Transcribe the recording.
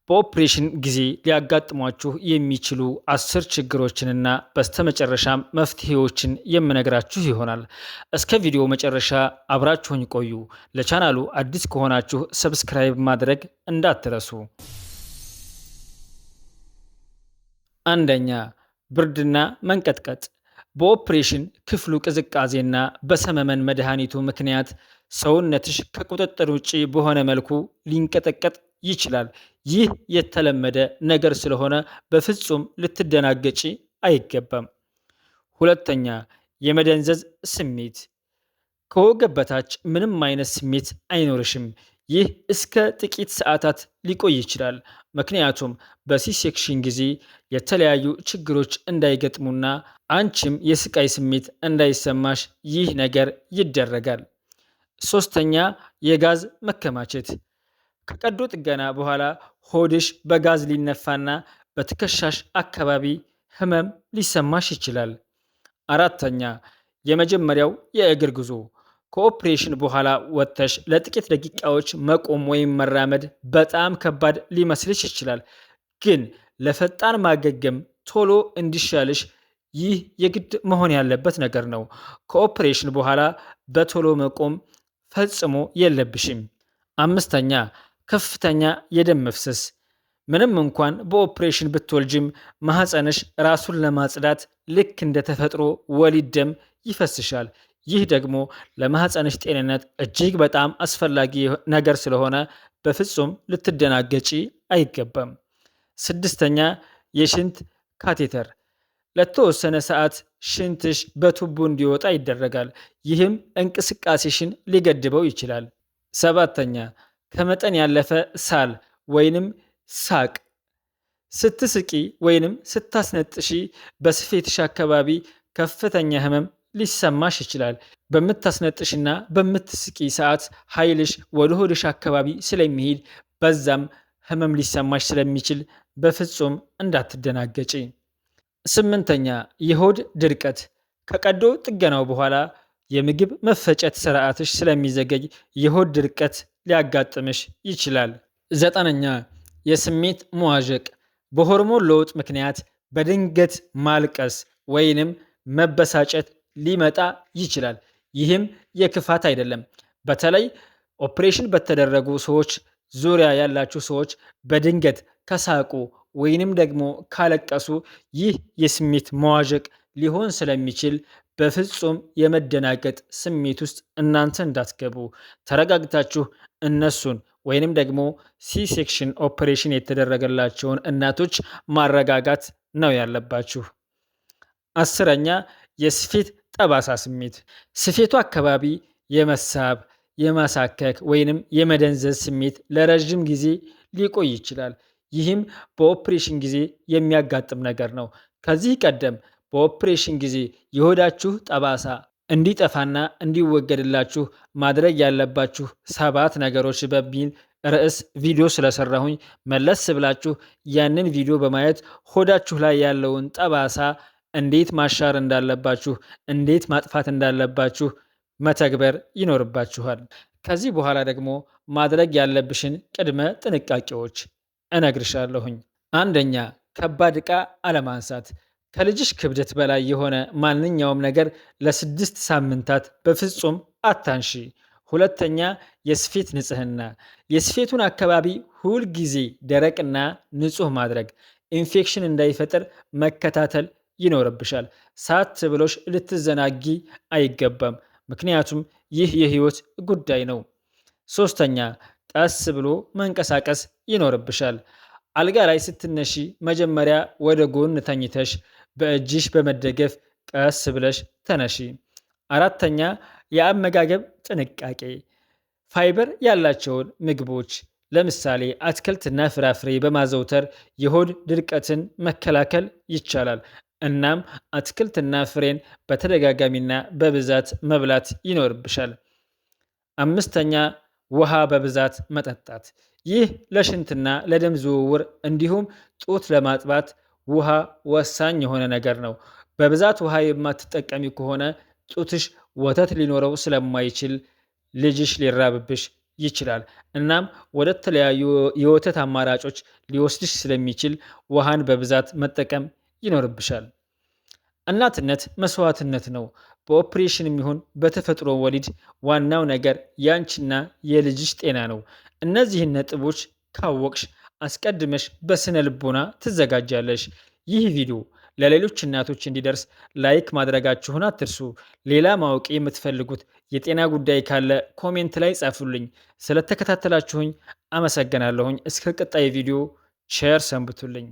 በኦፕሬሽን ጊዜ ሊያጋጥሟችሁ የሚችሉ 10 ችግሮችንና በስተመጨረሻም መፍትሄዎችን የምነግራችሁ ይሆናል። እስከ ቪዲዮ መጨረሻ አብራችሁኝ ቆዩ። ለቻናሉ አዲስ ከሆናችሁ ሰብስክራይብ ማድረግ እንዳትረሱ። አንደኛ፣ ብርድና መንቀጥቀጥ። በኦፕሬሽን ክፍሉ ቅዝቃዜና በሰመመን መድኃኒቱ ምክንያት ሰውነትሽ ከቁጥጥር ውጪ በሆነ መልኩ ሊንቀጠቀጥ ይችላል። ይህ የተለመደ ነገር ስለሆነ በፍጹም ልትደናገጪ አይገባም። ሁለተኛ፣ የመደንዘዝ ስሜት። ከወገብ በታች ምንም አይነት ስሜት አይኖርሽም። ይህ እስከ ጥቂት ሰዓታት ሊቆይ ይችላል። ምክንያቱም በሲ-ሴክሽን ጊዜ የተለያዩ ችግሮች እንዳይገጥሙና አንቺም የስቃይ ስሜት እንዳይሰማሽ ይህ ነገር ይደረጋል። ሶስተኛ፣ የጋዝ መከማቸት። ከቀዶ ጥገና በኋላ ሆድሽ በጋዝ ሊነፋና በትከሻሽ አካባቢ ህመም ሊሰማሽ ይችላል። አራተኛ፣ የመጀመሪያው የእግር ጉዞ። ከኦፕሬሽን በኋላ ወጥተሽ ለጥቂት ደቂቃዎች መቆም ወይም መራመድ በጣም ከባድ ሊመስልሽ ይችላል። ግን ለፈጣን ማገገም ቶሎ እንዲሻልሽ ይህ የግድ መሆን ያለበት ነገር ነው። ከኦፕሬሽን በኋላ በቶሎ መቆም ፈጽሞ የለብሽም። አምስተኛ፣ ከፍተኛ የደም መፍሰስ። ምንም እንኳን በኦፕሬሽን ብትወልጅም ማህፀንሽ ራሱን ለማጽዳት ልክ እንደ ተፈጥሮ ወሊድ ደም ይፈስሻል። ይህ ደግሞ ለማህፀንሽ ጤንነት እጅግ በጣም አስፈላጊ ነገር ስለሆነ በፍጹም ልትደናገጪ አይገባም። ስድስተኛ፣ የሽንት ካቴተር። ለተወሰነ ሰዓት ሽንትሽ በቱቦ እንዲወጣ ይደረጋል። ይህም እንቅስቃሴሽን ሊገድበው ይችላል። ሰባተኛ፣ ከመጠን ያለፈ ሳል ወይንም ሳቅ። ስትስቂ ወይንም ስታስነጥሺ በስፌትሽ አካባቢ ከፍተኛ ህመም ሊሰማሽ ይችላል። በምታስነጥሽና በምትስቂ ሰዓት ኃይልሽ ወደ ሆድሽ አካባቢ ስለሚሄድ በዛም ህመም ሊሰማሽ ስለሚችል በፍጹም እንዳትደናገጪ። ስምንተኛ፣ የሆድ ድርቀት። ከቀዶ ጥገናው በኋላ የምግብ መፈጨት ስርዓትሽ ስለሚዘገይ የሆድ ድርቀት ሊያጋጥምሽ ይችላል። ዘጠነኛ፣ የስሜት መዋዠቅ። በሆርሞን ለውጥ ምክንያት በድንገት ማልቀስ ወይንም መበሳጨት ሊመጣ ይችላል። ይህም የክፋት አይደለም። በተለይ ኦፕሬሽን በተደረጉ ሰዎች ዙሪያ ያላችሁ ሰዎች በድንገት ከሳቁ ወይንም ደግሞ ካለቀሱ ይህ የስሜት መዋዠቅ ሊሆን ስለሚችል በፍጹም የመደናገጥ ስሜት ውስጥ እናንተ እንዳትገቡ ተረጋግታችሁ እነሱን ወይንም ደግሞ ሲ-ሴክሽን ኦፕሬሽን የተደረገላቸውን እናቶች ማረጋጋት ነው ያለባችሁ። አስረኛ፣ የስፌት ጠባሳ ስሜት። ስፌቱ አካባቢ የመሳብ የማሳከክ ወይንም የመደንዘዝ ስሜት ለረዥም ጊዜ ሊቆይ ይችላል። ይህም በኦፕሬሽን ጊዜ የሚያጋጥም ነገር ነው። ከዚህ ቀደም በኦፕሬሽን ጊዜ የሆዳችሁ ጠባሳ እንዲጠፋና እንዲወገድላችሁ ማድረግ ያለባችሁ 7 ነገሮች በሚል ርዕስ ቪዲዮ ስለሰራሁኝ መለስ ብላችሁ ያንን ቪዲዮ በማየት ሆዳችሁ ላይ ያለውን ጠባሳ እንዴት ማሻር እንዳለባችሁ፣ እንዴት ማጥፋት እንዳለባችሁ መተግበር ይኖርባችኋል። ከዚህ በኋላ ደግሞ ማድረግ ያለብሽን ቅድመ ጥንቃቄዎች እነግርሻለሁኝ። አንደኛ፣ ከባድ ዕቃ አለማንሳት። ከልጅሽ ክብደት በላይ የሆነ ማንኛውም ነገር ለ6 ሳምንታት በፍጹም አታንሺ። ሁለተኛ፣ የስፌት ንጽህና። የስፌቱን አካባቢ ሁል ጊዜ ደረቅና ንጹህ ማድረግ፣ ኢንፌክሽን እንዳይፈጠር መከታተል ይኖርብሻል። ሳት ብሎሽ ልትዘናጊ አይገባም፣ ምክንያቱም ይህ የህይወት ጉዳይ ነው። ሶስተኛ፣ ቀስ ብሎ መንቀሳቀስ ይኖርብሻል። አልጋ ላይ ስትነሺ መጀመሪያ ወደ ጎን ተኝተሽ በእጅሽ በመደገፍ ቀስ ብለሽ ተነሺ። አራተኛ፣ የአመጋገብ ጥንቃቄ። ፋይበር ያላቸውን ምግቦች ለምሳሌ አትክልትና ፍራፍሬ በማዘውተር የሆድ ድርቀትን መከላከል ይቻላል። እናም አትክልትና ፍሬን በተደጋጋሚና በብዛት መብላት ይኖርብሻል። አምስተኛ፣ ውሃ በብዛት መጠጣት። ይህ ለሽንትና ለደም ዝውውር እንዲሁም ጡት ለማጥባት ውሃ ወሳኝ የሆነ ነገር ነው። በብዛት ውሃ የማትጠቀሚ ከሆነ ጡትሽ ወተት ሊኖረው ስለማይችል ልጅሽ ሊራብብሽ ይችላል። እናም ወደ ተለያዩ የወተት አማራጮች ሊወስድሽ ስለሚችል ውሃን በብዛት መጠቀም ይኖርብሻል። እናትነት መስዋዕትነት ነው። በኦፕሬሽን የሚሆን በተፈጥሮ ወሊድ ዋናው ነገር ያንቺና የልጅሽ ጤና ነው። እነዚህን ነጥቦች ካወቅሽ አስቀድመሽ በስነ ልቦና ትዘጋጃለሽ። ይህ ቪዲዮ ለሌሎች እናቶች እንዲደርስ ላይክ ማድረጋችሁን አትርሱ። ሌላ ማወቅ የምትፈልጉት የጤና ጉዳይ ካለ ኮሜንት ላይ ጻፉልኝ። ስለተከታተላችሁኝ አመሰግናለሁኝ። እስከ ቀጣይ ቪዲዮ ቸር ሰንብቱልኝ።